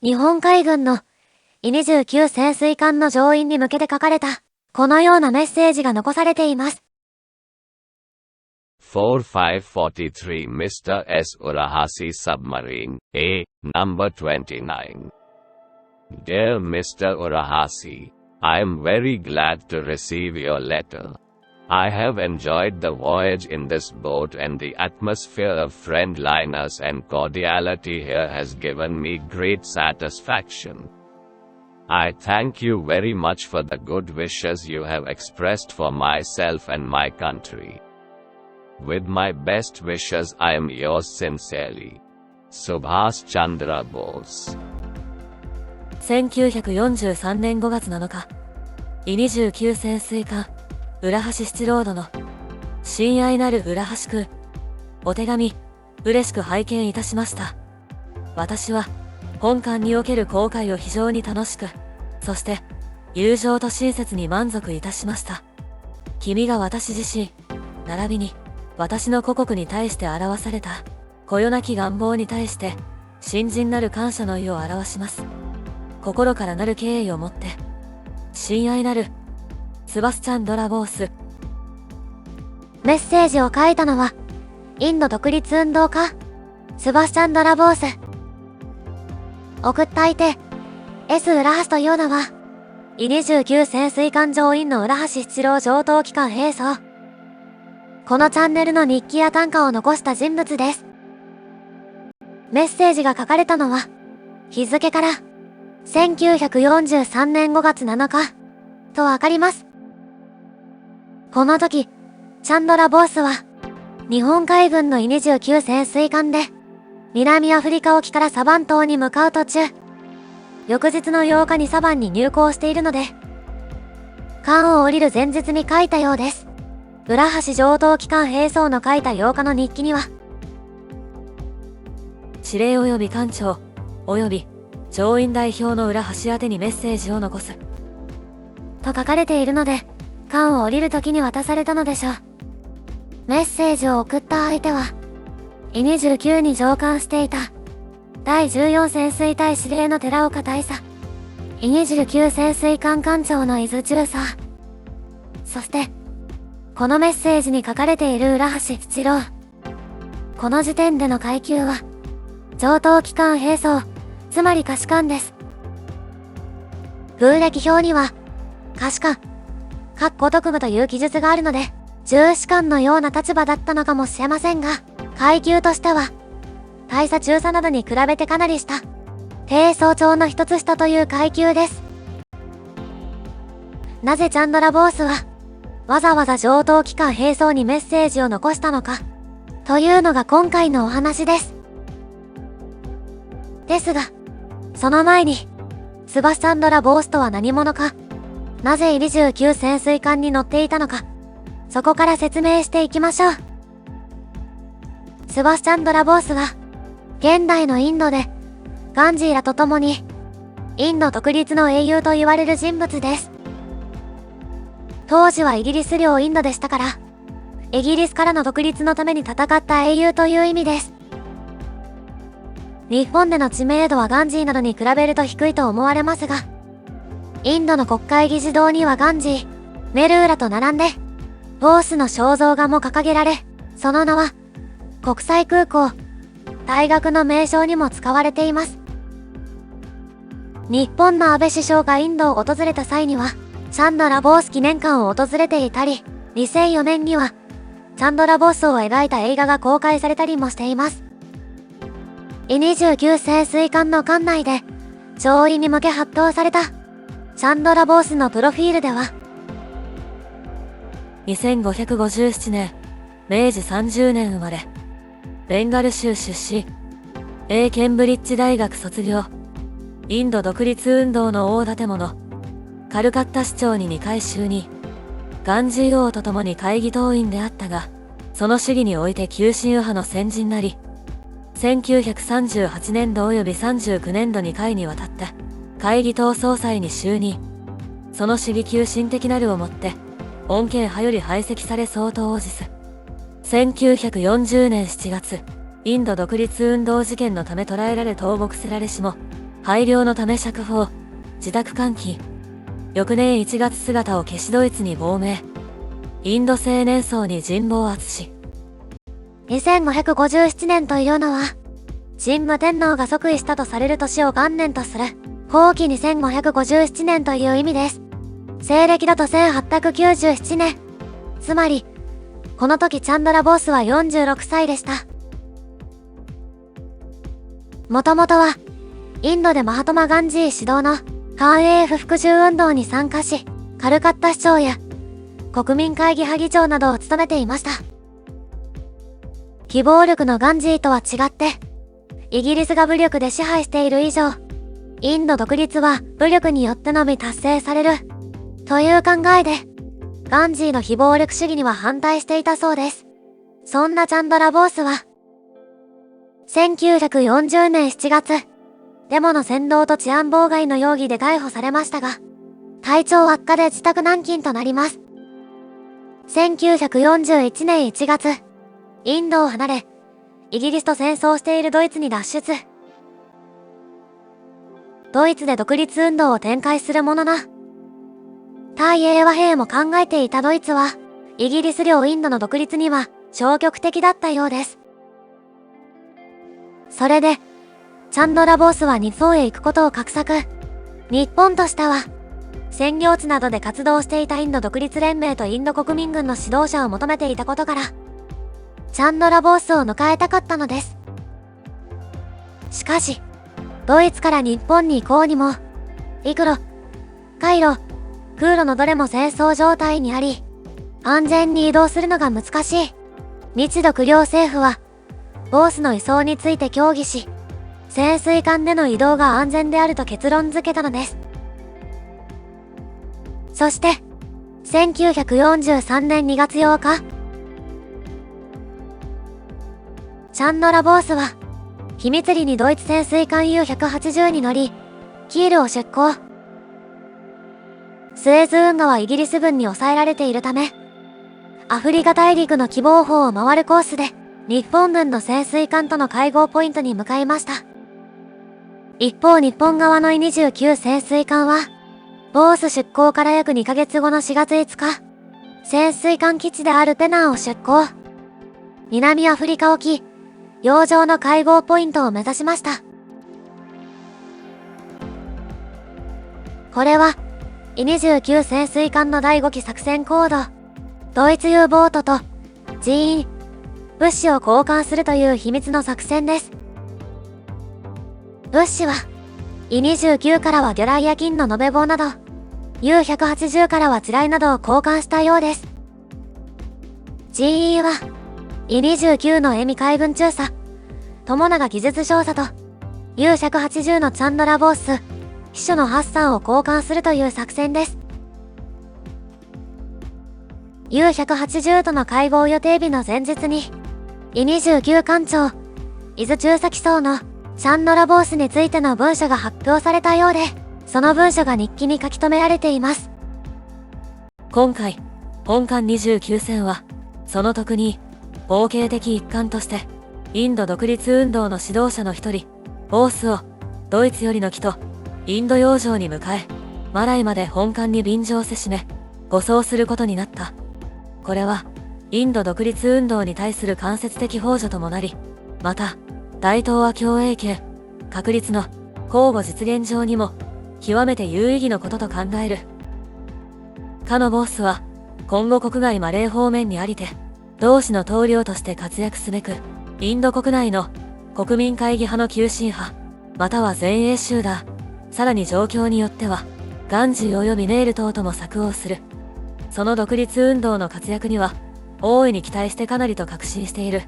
日本海軍の伊29潜水艦の乗員に向けて書かれた、このようなメッセージが残されています。4543 Mr. S. Urahasi Submarine, A, number 29. Dear Mr. Urahasi, I am very glad to receive your letter. I have enjoyed the voyage in this boat, and the atmosphere of friendliness and cordiality here has given me great satisfaction. I thank you very much for the good wishes you have expressed for myself and my country. With my best wishes, I am yours sincerely. Subhas Chandra Bose。 1943年5月7日、伊29潜水艦浦橋七郎殿の親愛なる浦橋君、お手紙嬉しく拝見いたしました。私は本艦における航海を非常に楽しく、そして友情と親切に満足いたしました。君が私自身並びに私の故国に対して表されたこよなき願望に対して深甚なる感謝の意を表します。心からなる敬意をもって、親愛なるスバスチャンドラ・ボース。メッセージを書いたのはインド独立運動家スバスチャンドラ・ボース。送った相手 S 浦橋というのは伊29潜水艦乗員の浦橋七郎上等機関兵曹。このチャンネルの日記や短歌を残した人物です。メッセージが書かれたのは日付から1943年5月7日とわかります。この時、チャンドラ・ボースは日本海軍の伊29潜水艦で南アフリカ沖からサバン島に向かう途中、翌日の8日にサバンに入港しているので、艦を降りる前日に書いたようです。浦橋上等機関兵曹の書いた8日の日記には、司令及び艦長及び乗員代表の浦橋宛てにメッセージを残すと書かれているので、艦を降りる時に渡されたのでしょう。メッセージを送った相手は伊29に乗艦していた第14潜水隊司令の寺岡大佐、伊29潜水艦艦長の伊豆中佐。そしてこのメッセージに書かれている浦橋七郎、この時点での階級は上等機関兵曹、つまり下士官です。風歴表には下士官特務という記述があるので、重士官のような立場だったのかもしれませんが、階級としては大佐中佐などに比べてかなり下、兵曹長の一つ下という階級です。なぜチャンドラ・ボースはわざわざ上等機関兵曹にメッセージを残したのかというのが今回のお話です。ですが、その前にスバスチャンドラ・ボースとは何者か、なぜ伊29潜水艦に乗っていたのか、そこから説明していきましょう。スバスチャンドラ・ボースは現代のインドでガンジーらと共にインド独立の英雄と言われる人物です。当時はイギリス領インドでしたから、イギリスからの独立のために戦った英雄という意味です。日本での知名度はガンジーなどに比べると低いと思われますが、インドの国会議事堂にはガンジー、ネルーラと並んでボースの肖像画も掲げられ、その名は国際空港、大学の名称にも使われています。日本の安倍首相がインドを訪れた際にはチャンドラ・ボース記念館を訪れていたり、2004年にはチャンドラ・ボースを描いた映画が公開されたりもしています。伊29潜水艦の艦内で乗員に向け発表されたチャンドラ・ボースのプロフィールでは、2557年、明治30年生まれ、ベンガル州出身、英ケンブリッジ大学卒業、インド独立運動の大建物、カルカッタ市長に2回就任、ガンジー王と共に会議党員であったが、その主義において急進右派の先陣なり、1938年度及び39年度2回にわたって会議党総裁に就任。その主義急進的なるをもって穏健派より排斥され相当を辞す。1940年7月、インド独立運動事件のため捕らえられ投獄せられしも、配慮のため釈放、自宅監禁。翌年1月姿を消しドイツに亡命。インド青年層に人望厚し。2557年というのは、神武天皇が即位したとされる年を元年とする、後期2557年という意味です。西暦だと1897年。つまり、この時チャンドラ・ボースは46歳でした。もともとは、インドでマハトマ・ガンジー指導の官営不服従運動に参加し、カルカッタ市長や国民会議派議長などを務めていました。非暴力のガンジーとは違って、イギリスが武力で支配している以上、インド独立は武力によってのみ達成される、という考えで、ガンジーの非暴力主義には反対していたそうです。そんなチャンドラ・ボースは、1940年7月、デモの扇動と治安妨害の容疑で逮捕されましたが、体調悪化で自宅軟禁となります。1941年1月、インドを離れ、イギリスと戦争しているドイツに脱出。ドイツで独立運動を展開するものの、対英和平も考えていたドイツは、イギリス領インドの独立には消極的だったようです。それで、チャンドラ・ボースは日本へ行くことを画策。日本としては、占領地などで活動していたインド独立連盟とインド国民軍の指導者を求めていたことから、チャンドラ・ボースを迎えたかったのです。しかし、ドイツから日本に行こうにも、陸路、海路、空路のどれも戦争状態にあり、安全に移動するのが難しい。日独両政府は、ボースの移送について協議し、潜水艦での移動が安全であると結論付けたのです。そして、1943年2月8日、チャンドラ・ボースは、秘密裏にドイツ潜水艦 U180 に乗り、キールを出港。スエズ運河はイギリス軍に抑えられているため、アフリカ大陸の喜望峰を回るコースで、日本軍の潜水艦との会合ポイントに向かいました。一方日本側の E29 潜水艦は、ボース出港から約2ヶ月後の4月5日、潜水艦基地であるペナンを出港。南アフリカ沖、洋上の会合ポイントを目指しました。これは、E29 潜水艦の第5期作戦行動、ドイツ U ボートと人員、物資を交換するという秘密の作戦です。物資は、E29 からは魚雷や金の延べ棒など、U180 からは地雷などを交換したようです。人員は、E29 のエミ海軍中佐、友永技術少佐と、U180 のチャンドラ・ボース、秘書のハッサンを交換するという作戦です。U180 との会合予定日の前日に、E29 艦長、伊豆中佐機操のチャンドラ・ボースについての文書が発表されたようで、その文書が日記に書き留められています。今回、本艦29戦は、その特に、法系的一環として、インド独立運動の指導者の一人、ボースを、ドイツよりの帰途、インド洋上に迎え、マライまで本艦に便乗せしめ、護送することになった。これは、インド独立運動に対する間接的幇助ともなり、また、大東亜共栄圏、確立の交互実現上にも、極めて有意義のことと考える。かのボースは、今後国外マレー方面にありて、同志の統領として活躍すべく、インド国内の国民会議派の急進派、または前衛集団、さらに状況によっては、ガンジー及びネイル等とも策をする。その独立運動の活躍には、大いに期待してかなりと確信している。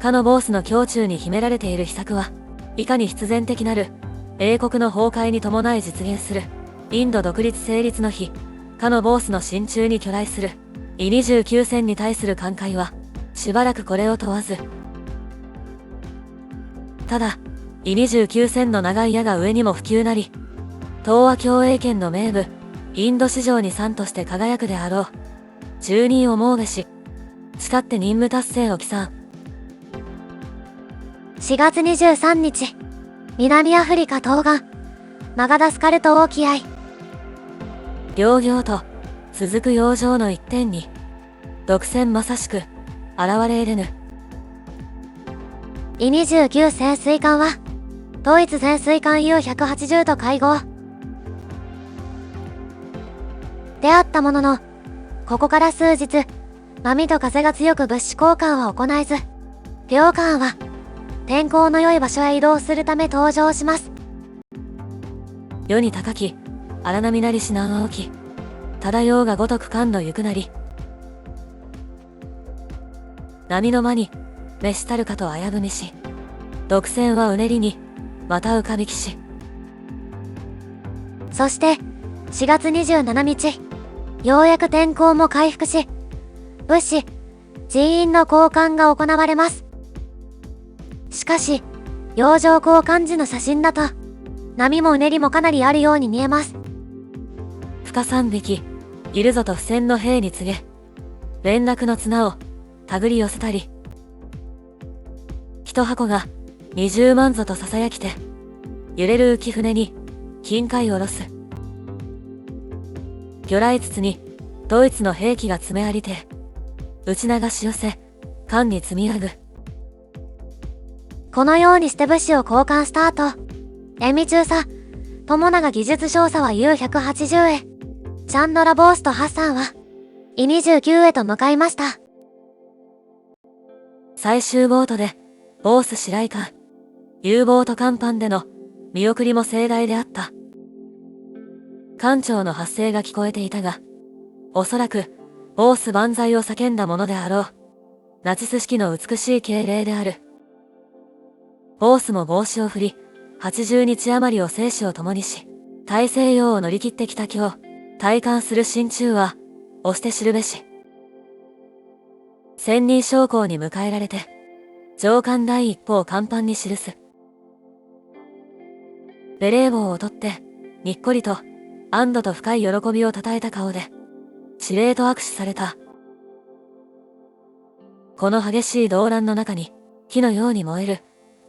かのボースの胸中に秘められている秘策は、いかに必然的なる、英国の崩壊に伴い実現する、インド独立成立の日、かのボースの心中に巨来する、E29 戦に対する感慨は、しばらくこれを問わず。ただ、E29 戦の長い矢が上にも普及なり、東亜共栄圏の名部、インド市場に産として輝くであろう。住人を詣べし、誓って任務達成を帰参。4月23日、南アフリカ東岸、マガダスカル島沖合。両行と続く洋上の一点に、独占まさしく現れれぬ。E29 潜水艦は、ドイツ潜水艦 U180 と会合。であったものの、ここから数日、波と風が強く物資交換は行えず、両艦は天候の良い場所へ移動するため登場します。世に高き荒波なり至難は起き、漂うが如く艦の行くなり。波の間に召したるかと危ぶみし、独占はうねりにまた浮かびきし。そして4月27日、ようやく天候も回復し、物資、人員の交換が行われます。しかし、洋上交換時の写真だと、波もうねりもかなりあるように見えます。深3匹いるぞと不戦の兵に告げ、連絡の綱を手繰り寄せたり、一箱が20万ぞと囁きて、揺れる浮舟に金塊を下ろす。魚雷筒にドイツの兵器が詰めありて、打ち流し寄せ、艦に積み上ぐ。このようにして物資を交換した後、エミ中佐、友永技術少佐は U180 へ、チャンドラ・ボースとハッサンは、E29 へと向かいました。最終ボートで、ボース白井艦、U ボート甲板での見送りも盛大であった。艦長の発声が聞こえていたが、おそらく、ボース万歳を叫んだものであろう。ナチス式の美しい敬礼である。ボースも帽子を振り、80日余りを生死を共にし、大西洋を乗り切ってきた今日、体感する心中は、押して知るべし。千人将校に迎えられて、上艦第一報を甲板に記す。ベレー帽を取って、にっこりと、安堵と深い喜びをたたえた顔で、司令と握手された。この激しい動乱の中に、火のように燃える、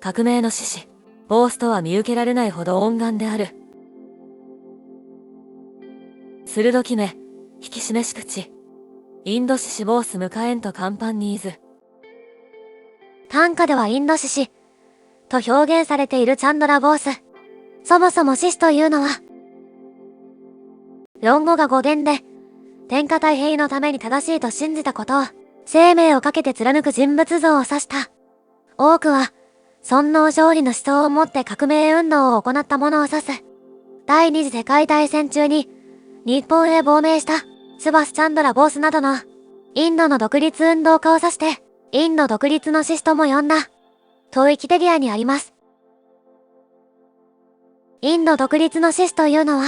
革命の志士、ボースとは見受けられないほど温願である。鋭き目、引き締めし口、インド志士ボース迎えんと甲板にいず。短歌ではインド志士、と表現されているチャンドラ・ボース。そもそも志士というのは、論語が語源で、天下太平のために正しいと信じたことを、生命をかけて貫く人物像を指した。多くは、尊王攘夷の思想を持って革命運動を行った者を指す。第二次世界大戦中に、日本へ亡命した、スバス・チャンドラ・ボースなどの、インドの独立運動家を指して、インド独立の志士とも呼んだ。とウィキペディアにあります。インド独立の志士というのは、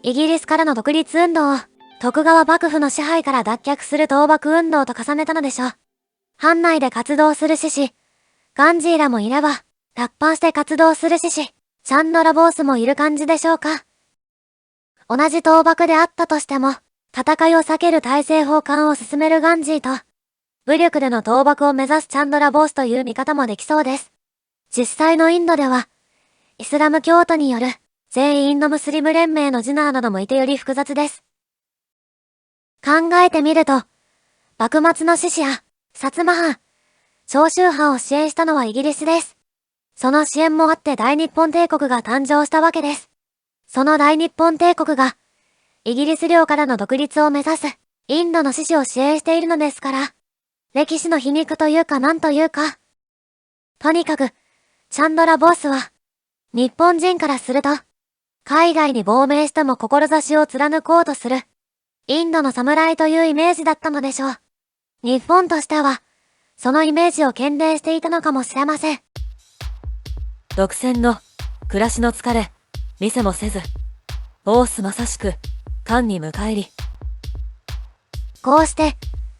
イギリスからの独立運動を、徳川幕府の支配から脱却する倒幕運動と重ねたのでしょう。藩内で活動する志士、ガンジーらもいれば、脱藩して活動する志士、チャンドラ・ボースもいる感じでしょうか。同じ倒幕であったとしても、戦いを避ける大政奉還を進めるガンジーと、武力での倒幕を目指すチャンドラ・ボースという見方もできそうです。実際のインドでは、イスラム教徒による全インドムスリム連盟のジナーなどもいてより複雑です。考えてみると、幕末の志士や、薩摩藩、長州藩を支援したのはイギリスです。その支援もあって大日本帝国が誕生したわけです。その大日本帝国が、イギリス領からの独立を目指す、インドの志士を支援しているのですから、歴史の皮肉というかなんというか。とにかく、チャンドラ・ボースは、日本人からすると、海外に亡命しても志を貫こうとする、インドの侍というイメージだったのでしょう。日本としては、そのイメージを堅定していたのかもしれません。独占の暮らしの疲れ、見せもせず、ボースまさしく、艦に迎えり。こうして、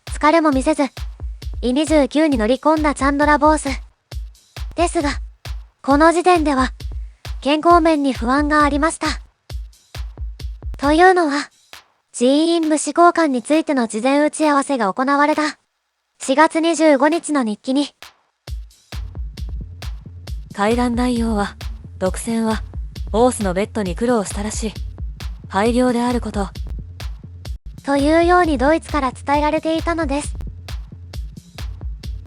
疲れも見せず、E29に乗り込んだチャンドラ・ボース。ですが、この時点では、健康面に不安がありました。というのは、人員物資交換についての事前打ち合わせが行われた4月25日の日記に、会談内容は独占は、オースのベッドに苦労したらしい。廃業であること。というようにドイツから伝えられていたのです。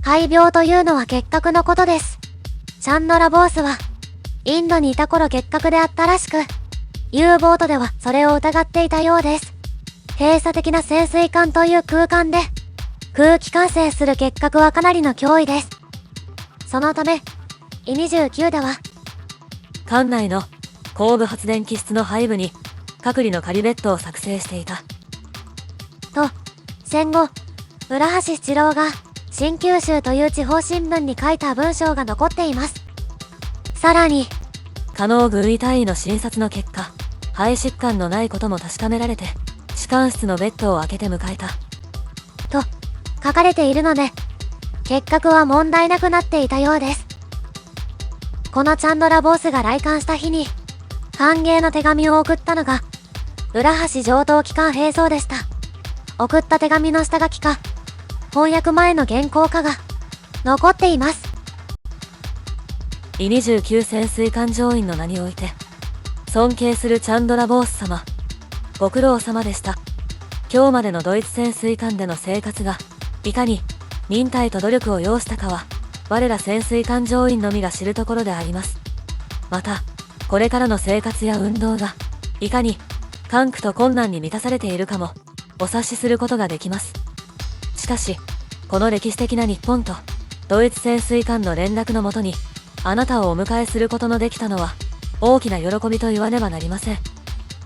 廃病というのは結核のことです。チャンドラ・ボースは、インドにいた頃結核であったらしく、U ボートではそれを疑っていたようです。閉鎖的な潜水艦という空間で、空気感染する結核はかなりの脅威です。そのため、E29では、艦内の後部発電機室の背部に、隔離の仮ベッドを作成していた。と、戦後、浦橋七郎が、新九州という地方新聞に書いた文章が残っています。さらに、加納軍医隊医の診察の結果、肺疾患のないことも確かめられて、士官室のベッドを開けて迎えた。と、書かれているので、結核は問題なくなっていたようです。このチャンドラ・ボースが来館した日に、歓迎の手紙を送ったのが、浦橋上等機関兵曹でした。送った手紙の下書きか、翻訳前の原稿かが、残っています。E29潜水艦乗員の名において、尊敬するチャンドラ・ボース様、ご苦労様でした。今日までのドイツ潜水艦での生活が、いかに忍耐と努力を要したかは、我ら潜水艦乗員のみが知るところであります。また、これからの生活や運動が、いかに艱苦と困難に満たされているかも、お察しすることができます。しかし、この歴史的な日本と、ドイツ潜水艦の連絡のもとに、あなたをお迎えすることのできたのは、大きな喜びと言わねばなりません。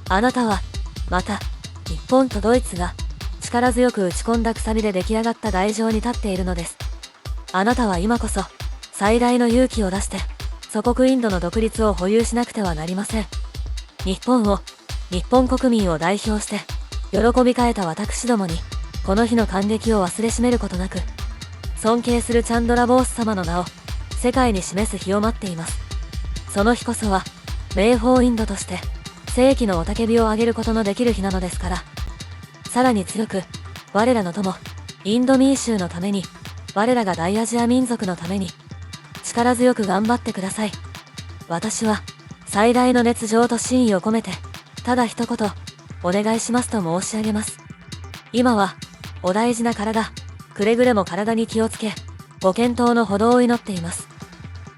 あなたは、また、日本とドイツが、力強く打ち込んだくさびで出来上がった台上に立っているのです。あなたは今こそ、最大の勇気を出して、祖国インドの独立を保有しなくてはなりません。日本を、日本国民を代表して、喜び変えた私どもに、この日の感激を忘れしめることなく、尊敬するチャンドラ・ボース様の名を、世界に示す日を待っています。その日こそは、名峰インドとして、世紀の雄たけびを上げることのできる日なのですから。さらに強く、我らの友、インド民衆のために、我らが大アジア民族のために、力強く頑張ってください。私は、最大の熱情と真意を込めて、ただ一言、お願いしますと申し上げます。今は、お大事な体、くれぐれも体に気をつけ、ご健闘のほどを祈っています。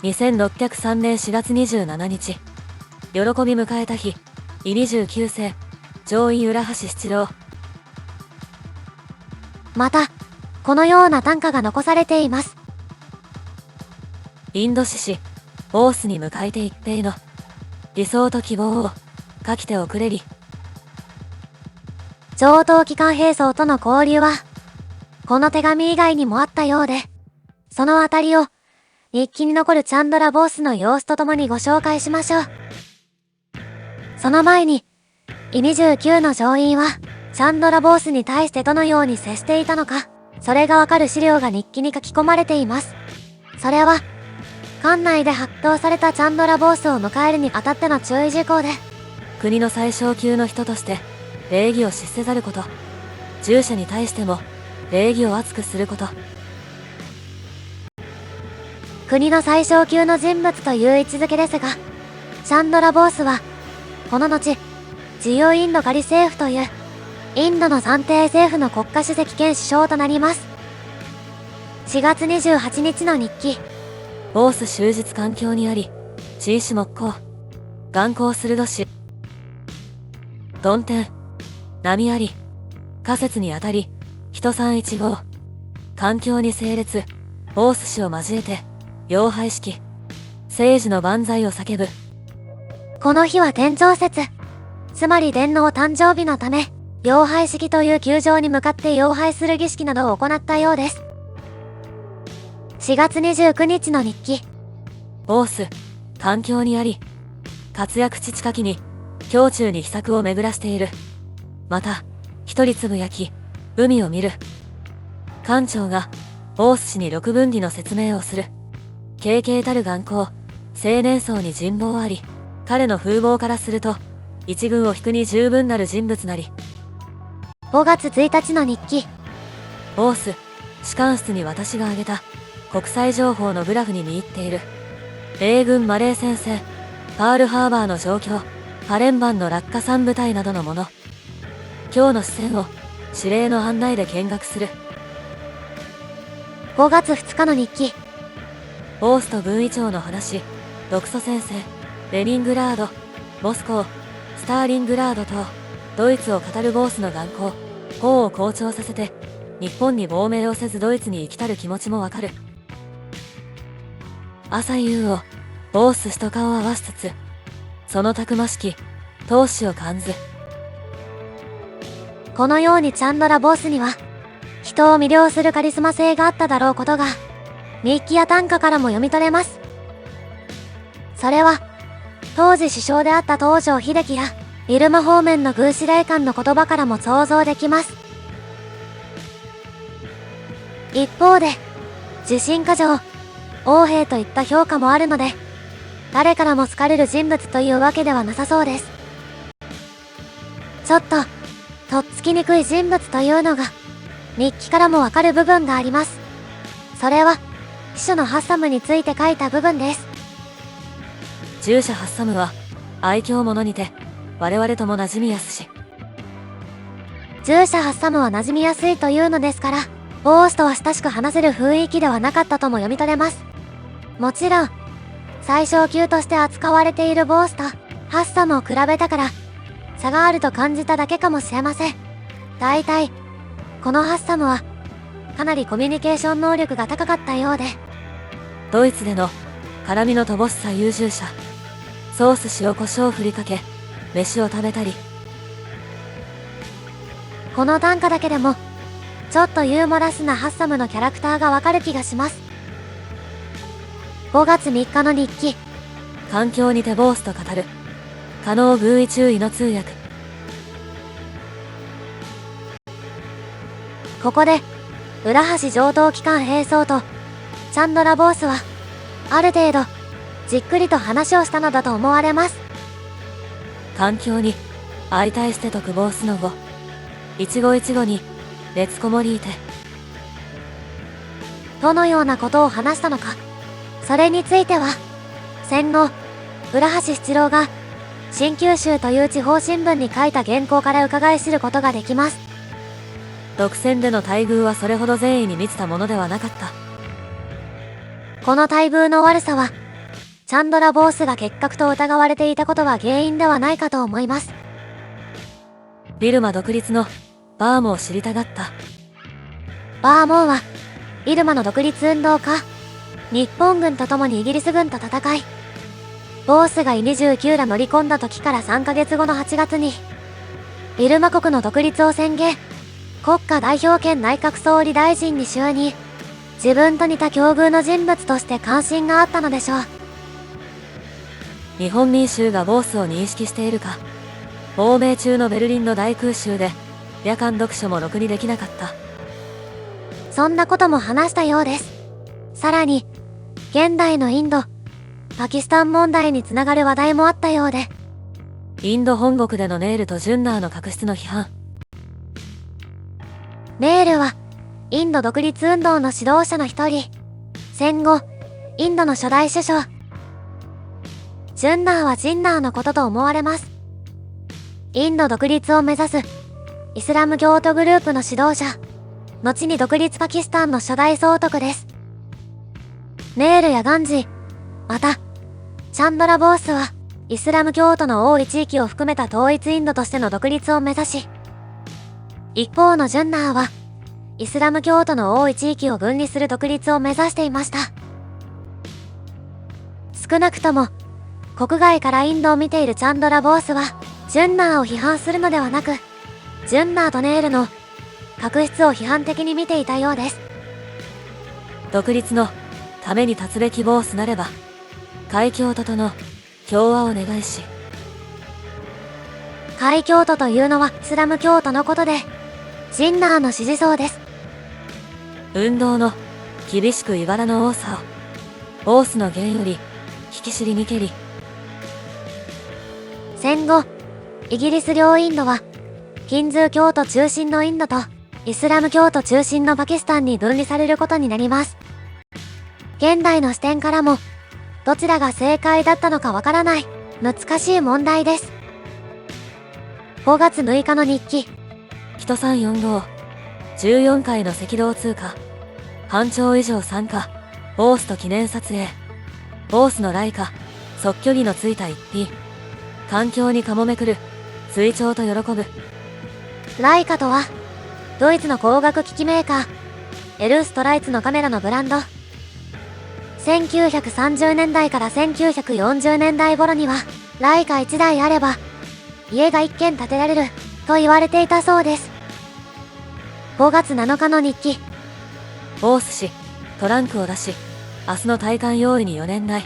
2603年4月27日、喜び迎えた日、E29世、乗員浦橋七郎。また、このような短歌が残されています。インド志士、オースに迎えて一平の、理想と希望を、書きておくれり。上等機関兵曹との交流は、この手紙以外にもあったようで、そのあたりを、日記に残るチャンドラ・ボースの様子とともにご紹介しましょう。その前に、E29の乗員は、チャンドラ・ボースに対してどのように接していたのか、それがわかる資料が日記に書き込まれています。それは、艦内で発表されたチャンドラ・ボースを迎えるにあたっての注意事項で、国の最小級の人として、礼儀を失せざること。従者に対しても、礼儀を厚くすること。国の最小級の人物という位置づけですが、チャンドラ・ボースは、この後、自由インド仮政府という、インドの暫定政府の国家主席兼首相となります。4月28日の日記。オース終日環境にあり、地石木工。眼光鋭し。曇天。波あり。仮説にあたり、人315号。環境に整列。オース氏を交えて、妖拝式。政治の万歳を叫ぶ。この日は天長節。つまり天皇誕生日のため、妖拝式という宮城に向かって妖拝する儀式などを行ったようです。4月29日の日記。オース、環境にあり、活躍地近きに、胸中に秘策を巡らしている。また、一人つぶやき、海を見る。艦長が、オース氏に六分離の説明をする。軽々たる眼光、青年層に人望あり、彼の風貌からすると、一軍を引くに十分なる人物なり。5月1日の日記。オース、士官室に私が挙げた、国際情報のグラフに見入っている。米軍マレー戦線、パールハーバーの状況、パレンバンの落下3部隊などのもの。今日の視線を司令の案内で見学する。5月2日の日記。オースト軍医長の話、独ソ戦線、レニングラード、モスコー、スターリングラードと、ドイツを語るボースの眼光、功を好調させて、日本に亡命をせずドイツに生きたる気持ちもわかる。朝夕を、ボース氏と顔を合わしつつ、そのたくましき、闘志を感ず。このようにチャンドラ・ボースには、人を魅了するカリスマ性があっただろうことが、日記や短歌からも読み取れます。それは、当時首相であった東条英機や、ビルマ方面の軍司令官の言葉からも想像できます。一方で、自信過剰、横兵といった評価もあるので、誰からも好かれる人物というわけではなさそうです。ちょっと、とっつきにくい人物というのが、日記からもわかる部分があります。それは、秘書のハッサムについて書いた部分です。従者ハッサムは、愛嬌者にて、我々とも馴染みやすし。従者ハッサムは馴染みやすいというのですから、ボースとは親しく話せる雰囲気ではなかったとも読み取れます。もちろん、最小級として扱われているボースとハッサムを比べたから、差があると感じただけかもしれません。大体、このハッサムは、かなりコミュニケーション能力が高かったようで、ドイツでの辛みの乏しさ優柔者、ソース塩胡椒を振りかけ、飯を食べたり。この短歌だけでも、ちょっとユーモラスなハッサムのキャラクターがわかる気がします。5月3日の日記。環境にてボースと語る。可能軍医注意の通訳。ここで、浦橋上等機関兵装と、チャンドラ・ボースは、ある程度、じっくりと話をしたのだと思われます。環境に、相対してとくボースの語。一期一会に、熱こもりいて。どのようなことを話したのか。それについては、戦後、浦橋七郎が、新九州という地方新聞に書いた原稿から伺い知ることができます。独戦での待遇はそれほど善意に満ちたものではなかった。この待遇の悪さは、チャンドラ・ボースが結核と疑われていたことが原因ではないかと思います。ビルマ独立のバーモを知りたがった。バーモンは、ビルマの独立運動家、日本軍と共にイギリス軍と戦い、ボースが29ら乗り込んだ時から3ヶ月後の8月に、ビルマ国の独立を宣言、国家代表兼内閣総理大臣に就任、自分と似た境遇の人物として関心があったのでしょう。日本民衆がボースを認識しているか。亡命中のベルリンの大空襲で、夜間読書もろくにできなかった。そんなことも話したようです。さらに、現代のインド、パキスタン問題につながる話題もあったようで、インド本国でのネールとジュンナーの確執の批判。ネールは、インド独立運動の指導者の一人、戦後、インドの初代首相。ジュンナーはジンナーのことと思われます。インド独立を目指す、イスラム教徒グループの指導者、後に独立パキスタンの初代総督です。ネールやガンジー、また、チャンドラ・ボースは、イスラム教徒の多い地域を含めた統一インドとしての独立を目指し、一方のジュンナーは、イスラム教徒の多い地域を分離する独立を目指していました。少なくとも、国外からインドを見ているチャンドラ・ボースは、ジュンナーを批判するのではなく、ジュンナーとネールの確執を批判的に見ていたようです。独立のために立つべきボースなれば、海峡徒との共和を願いし。海峡徒というのはイスラム教徒のことで、ジンナーの支持層です。運動の厳しく茨の多さを、ボースの弦より引き知りにけり。戦後、イギリス領インドは、ヒンズー教徒中心のインドと、イスラム教徒中心のパキスタンに分離されることになります。現代の視点からも、どちらが正解だったのかわからない、難しい問題です。5月6日の日記。人345。14回の赤道通過。班長以上参加。ボースと記念撮影。ボースのライカ。即距離のついた一品。環境にかもめくる。追徴と喜ぶ。ライカとは、ドイツの光学機器メーカー、エルストライツのカメラのブランド。1930年代から1940年代頃には、ライカ1台あれば、家が1軒建てられる、と言われていたそうです。5月7日の日記。ボース氏、トランクを出し、明日の体感用意に4年内。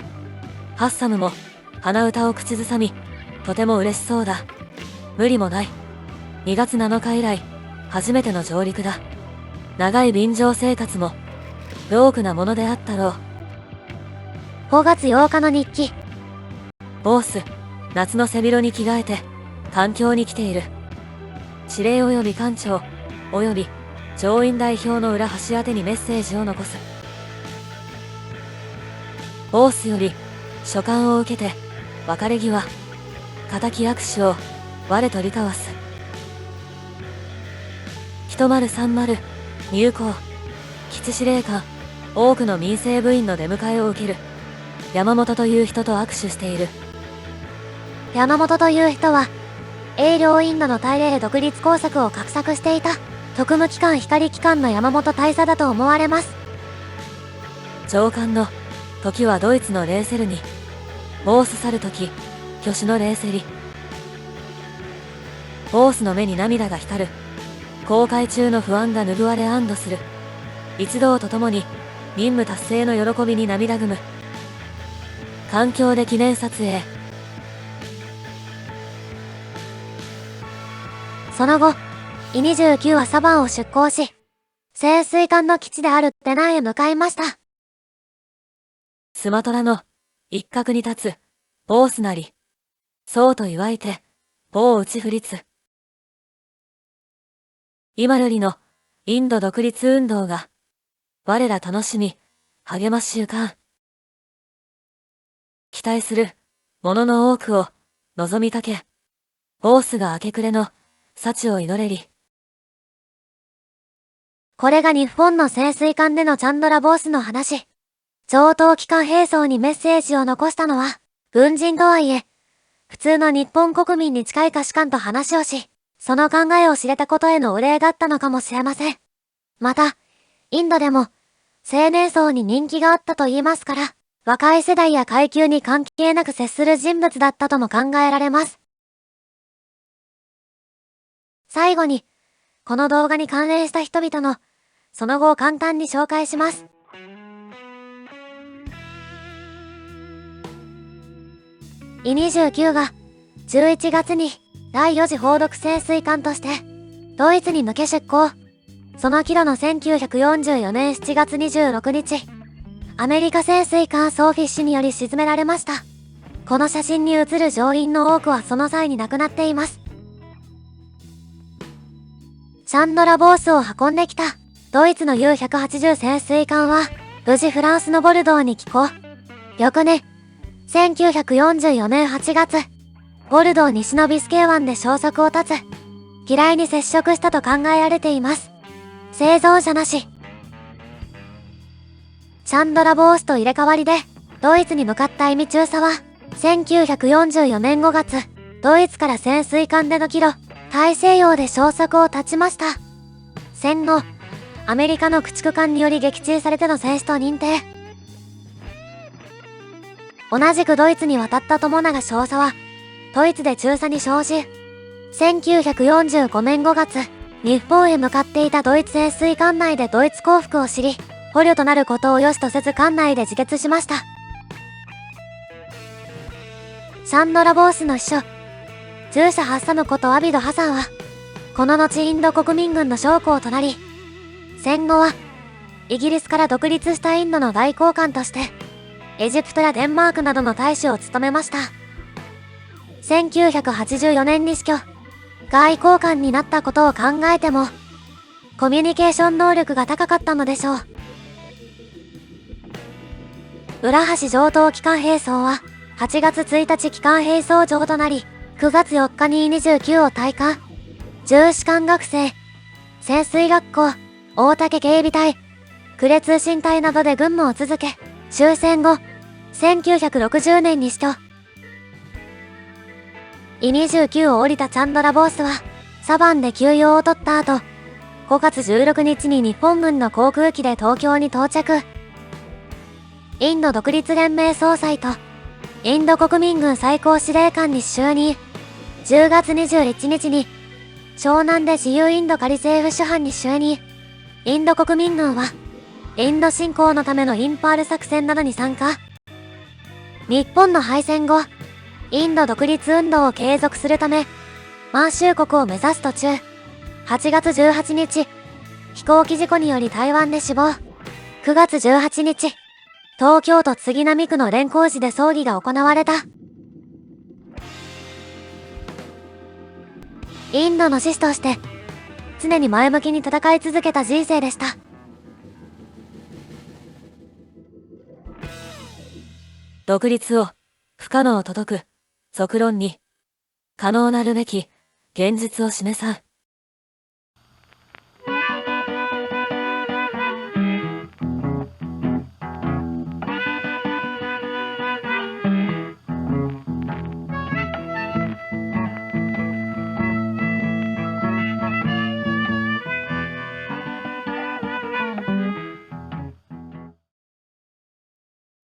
ハッサムも、鼻歌を口ずさみ、とても嬉しそうだ。無理もない。2月7日以来、初めての上陸だ。長い便乗生活も、ロークなものであったろう。5月8日の日記。ボース、夏の背広に着替えて、環境に来ている。司令及び艦長、及び、上院代表の裏端宛てにメッセージを残す。ボースより、書簡を受けて、別れ際、敵握手を、我取り交わす。1030、入港。基地司令官、多くの民生部員の出迎えを受ける。山本という人と握手している。山本という人は、英領インドの大霊独立工作を画策していた、特務機関光機関の山本大佐だと思われます。上官の、時はドイツのレーセルに。ボース去る時、挙手のレーセリ。ボースの目に涙が浸る。航海中の不安が拭われ安堵する。一同と共に、任務達成の喜びに涙ぐむ。環境で記念撮影。その後、E29はサバンを出港し、潜水艦の基地であるテナンへ向かいました。スマトラの一角に立つ、ボースなり。そうと祝いて、棒打ち振りつ。今よりのインド独立運動が、我ら楽しみ、励ましゆかん。期待する、ものの多くを、望みかけ。ボースが明け暮れの、幸を祈れり。これが日本の潜水艦でのチャンドラ・ボースの話。上等機関兵装にメッセージを残したのは、軍人とはいえ、普通の日本国民に近い価値観と話をし、その考えを知れたことへのお礼だったのかもしれません。また、インドでも、青年層に人気があったと言いますから、若い世代や階級に関係なく接する人物だったとも考えられます。最後に、この動画に関連した人々の、その後を簡単に紹介します。E29が、11月に、第4次砲読潜水艦として、ドイツに向け出港。その帰路の1944年7月26日、アメリカ潜水艦ソーフィッシュにより沈められました。この写真に写る乗員の多くはその際に亡くなっています。チャンドラ・ボースを運んできた、ドイツの U180 潜水艦は、無事フランスのボルドーに寄港。翌年、1944年8月、ボルドー西のビスケー湾で消息を絶つ。機雷に接触したと考えられています。生存者なし。チャンドラ・ボースと入れ替わりで、ドイツに向かった意味中佐は、1944年5月、ドイツから潜水艦での帰路、大西洋で消息を絶ちました。戦後、アメリカの駆逐艦により撃沈されての戦死と認定。同じくドイツに渡った友永少佐は、ドイツで中佐に昇じ、1945年5月、日本へ向かっていたドイツ潜水艦内でドイツ降伏を知り、捕虜となることを良しとせず艦内で自決しました。チャンドラ・ボースの秘書、従者ハッサムことアビド・ハサンは、この後インド国民軍の将校となり、戦後は、イギリスから独立したインドの外交官として、エジプトやデンマークなどの大使を務めました。1984年に死去。外交官になったことを考えても、コミュニケーション能力が高かったのでしょう。浦橋上等機関兵装は、8月1日帰還兵装上となり、9月4日に E29 を退官。重士官学生、潜水学校、大竹警備隊、呉通信隊などで軍務を続け、終戦後、1960年に死去。E29 を降りたチャンドラ・ボースは、サバンで休養を取った後、5月16日に日本軍の航空機で東京に到着。インド独立連盟総裁と、インド国民軍最高司令官に就任。10月21日に、湘南で自由インド仮政府主犯に就任。インド国民軍は、インド侵攻のためのインパール作戦などに参加。日本の敗戦後、インド独立運動を継続するため、満州国を目指す途中、8月18日、飛行機事故により台湾で死亡。9月18日、東京都杉並区の蓮光寺で葬儀が行われた。インドの志士として、常に前向きに戦い続けた人生でした。独立を不可能と説く、即論に、可能なるべき現実を示さん。